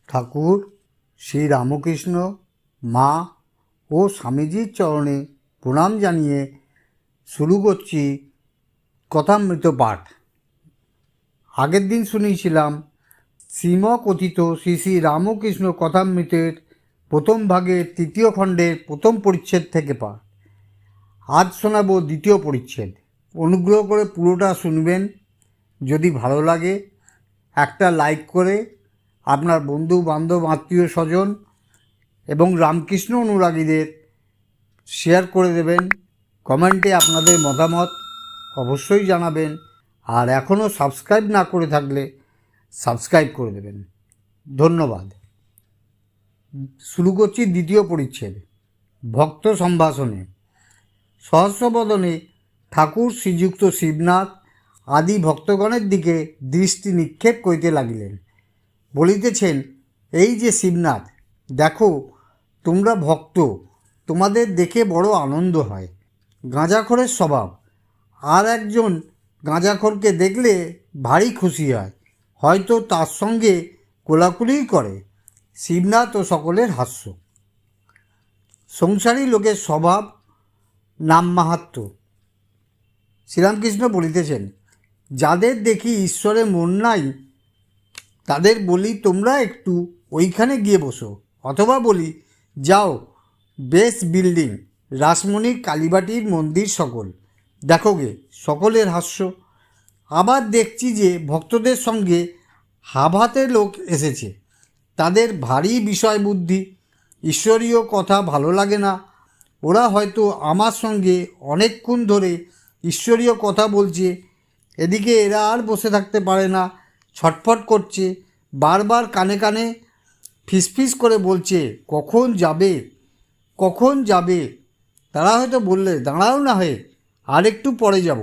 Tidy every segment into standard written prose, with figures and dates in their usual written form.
ঠাকুর শ্রী রামকৃষ্ণ, মা ও স্বামীজির চরণে প্রণাম জানিয়ে শুরু করছি কথামৃত পাঠ। আগের দিন শুনিয়েছিলাম শ্রীমকথিত শ্রী শ্রী রামকৃষ্ণ কথামৃতের প্রথম ভাগের তৃতীয় খণ্ডের প্রথম পরিচ্ছেদ থেকে পাঠ। আজ শোনাব দ্বিতীয় পরিচ্ছেদ। অনুগ্রহ করে পুরোটা শুনবেন। যদি ভালো লাগে একটা লাইক করে আপনার বন্ধু বান্ধব আত্মীয় স্বজন এবং রামকৃষ্ণ অনুরাগীদের শেয়ার করে দেবেন। কমেন্টে আপনাদের মতামত অবশ্যই জানাবেন। আর এখনও সাবস্ক্রাইব না করে থাকলে সাবস্ক্রাইব করে দেবেন। ধন্যবাদ। শুরু করছি দ্বিতীয় পরিচ্ছেদ। ভক্ত সম্ভাষণে। সহস্রবদনে ঠাকুর শ্রীযুক্ত শিবনাথ আদি ভক্তগণের দিকে দৃষ্টি নিক্ষেপ করিতে লাগিলেন। বলিতেছেন, এই যে শিবনাথ, দেখো তোমরা ভক্ত, তোমাদের দেখে বড় আনন্দ হয়। গাঁজাখোরের স্বভাব, আর একজন গাঁজাখোরকে দেখলে ভারী খুশি হয়, হয়তো তার সঙ্গে কোলাকুলিই করে। শিবনাথ ও সকলের হাস্য। সংসারী লোকের স্বভাব, নাম মাহাত্ম্য। শ্রীরামকৃষ্ণ বলিতেছেন, যাদের দেখি ঈশ্বরে মন নাই তাদের বলি তোমরা একটু ওইখানে গিয়ে বসো, অথবা বলি যাও বেশ বিল্ডিং, রাসমণির কালীবাটির মন্দির সকল দেখো গে, সকলের হাস্য। আবার দেখছি যে ভক্তদের সঙ্গে হাভাতে লোক এসেছে, তাদের ভারী বিষয় বুদ্ধি, ঈশ্বরীয় কথা ভালো লাগে না। ওরা হয়তো আমার সঙ্গে অনেকক্ষণ ধরে ঈশ্বরীয় কথা বলছে, এদিকে এরা আর বসে থাকতে পারে না, ছটফট করছে, বারবার কানে কানে ফিসফিস করে বলছে কখন যাবে কখন যাবে। তারা হয়তো বললে দাঁড়াও না হয়ে আর একটু পরে যাব।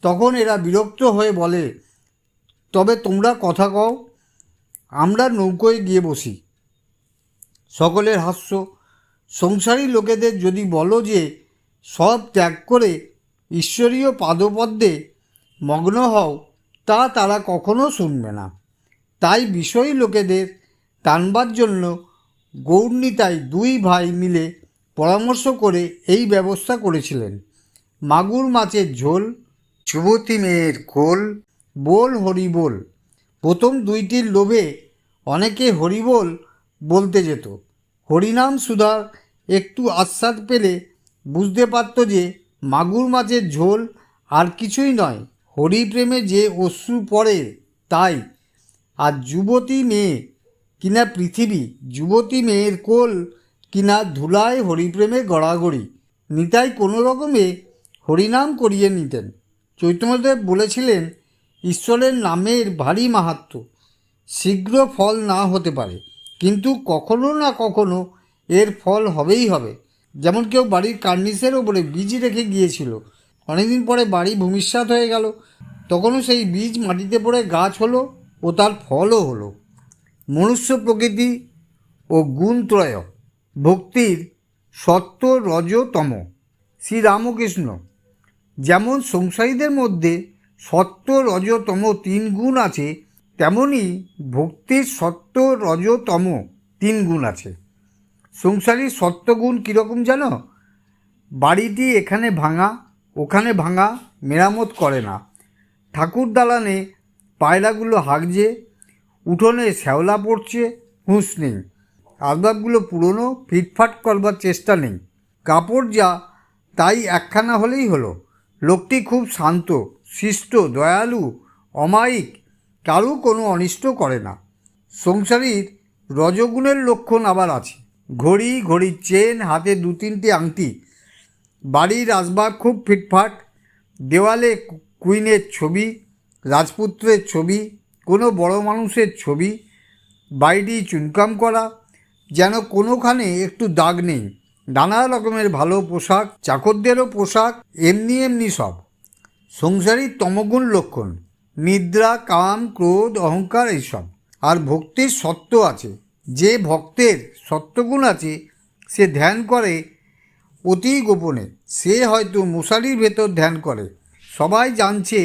তখন এরা বিরক্ত হয়ে বলে, তবে তোমরা কথা কও, আমরা নৌকোয় গিয়ে বসি। সকলের হাস্য। সংসারী লোকেদের যদি বলো যে সব ত্যাগ করে ঈশ্বরীয় পাদপদ্মে মগ্ন হও, তা তারা কখনো শুনবে না। তাই বিষয়ী লোকেদের টানবার জন্য গৌরনীতাই দুই ভাই মিলে পরামর্শ করে এই ব্যবস্থা করেছিলেন। মাগুর মাছের ঝোল, যুবতী মেয়ের কোল, বল হরিবোল। প্রথম দুইটির লোভে অনেকে হরিবোল বলতে যেত। হরিনাম সুধার একটু আস্বাদ পেলে বুঝতে পারত যে মাগুর মাছের ঝোল আর কিছুই নয়, হরিপ্রেমে যে অশ্রু পড়ে তাই। আর যুবতী মেয়ে কিনা পৃথিবী, যুবতী মেয়ের কোল কিনা ধুলায় হরিপ্রেমে গড়াগড়ি। নিতাই কোনো রকমে হরিনাম করিয়ে নিতেন। চৈতন্যদেব বলেছিলেন, ঈশ্বরের নামের ভারী মাহাত্ম্য, শীঘ্র ফল না হতে পারে, কিন্তু কখনো না কখনো এর ফল হবেই হবে। যেমন কেউ বাড়ির কার্নিসের ওপরে বীজ রেখে গিয়েছিল, অনেকদিন পরে বাড়ি ভূমিসাৎ হয়ে গেল, তখনও সেই বীজ মাটিতে পড়ে গাছ হলো ও তার ফলও হলো। মনুষ্য প্রকৃতি ও গুণত্রয়। ভক্তির সত্য, রজ, তম। শ্রীরামকৃষ্ণ, যেমন সংসারীদের মধ্যে সত্য, রজ, তম তিন গুণ আছে, তেমনি ভক্তির সত্য, রজ, তম তিন গুণ আছে। সংসারীর সত্যগুণ কীরকম জানো? বাড়িটি এখানে ভাঙা ওখানে ভাঙা, মেরামত করে না। ঠাকুর দালানে পায়রাগুলো হাগছে, উঠোনে শ্যাওলা পড়ছে, হুঁশ নেই। আসবাবগুলো পুরনো, ফিটফাট করবার চেষ্টা নেই। কাপড় যা তাই একখানা হলেই হলো। লোকটি খুব শান্ত, শিষ্ট, দয়ালু, অমায়িক, কারু কোনো অনিষ্ট করে না। সংসারীর রজগুণের লক্ষণ আবার আছে। ঘড়ি, ঘড়ির চেন, হাতে দু তিনটে আংটি। বাড়ির আসবাব খুব ফিটফাট। দেওয়ালে কুইনের ছবি, রাজপুত্রের ছবি, কোনো বড় মানুষের ছবি। বাড়িটি চুনকাম করা, যেন কোনোখানে একটু দাগ নেই। নানা রকমের ভালো পোশাক, চাকরদেরও পোশাক এমনি এমনি সব। সংসারীর তমগুণ লক্ষণ, নিদ্রা, কাম, ক্রোধ, অহংকার এইসব। আর ভক্তির সত্য আছে। যে ভক্তের সত্যগুণ আছে সে ধ্যান করে অতি গোপনে। সে হয়তো মশারির ভেতর ধ্যান করে, সবাই জানছে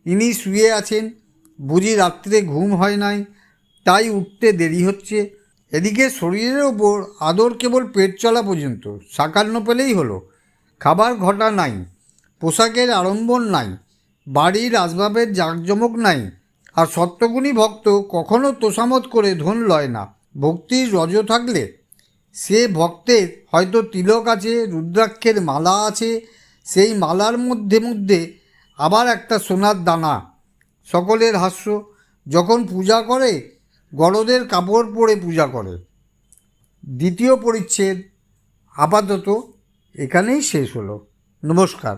ইনি শুয়ে আছেন, বুঝি রাত্রে ঘুম হয় নাই, তাই উঠতে দেরি হচ্ছে। এদিকে শরীরের ওপর আদর কেবল পেট চলা পর্যন্ত, সাকান্ন পেলেই হলো। খাবার ঘটা নাই, পোশাকের আড়ম্বর নাই, বাড়ির আসবাবের জাঁকজমক নাই। আর সত্যগুণী ভক্ত কখনো তোষামত করে ধন লয় না। ভক্তির রজ থাকলে সে ভক্তের হয়তো তিলক আছে, রুদ্রাক্ষের মালা আছে, সেই মালার মধ্যে মধ্যে আবার একটা সোনার দানা। সকলের হাস্য। যখন পূজা করে গরদের কাপড় পরে পূজা করে। দ্বিতীয় পরিচ্ছেদ আপাতত এখানেই শেষ হলো। নমস্কার।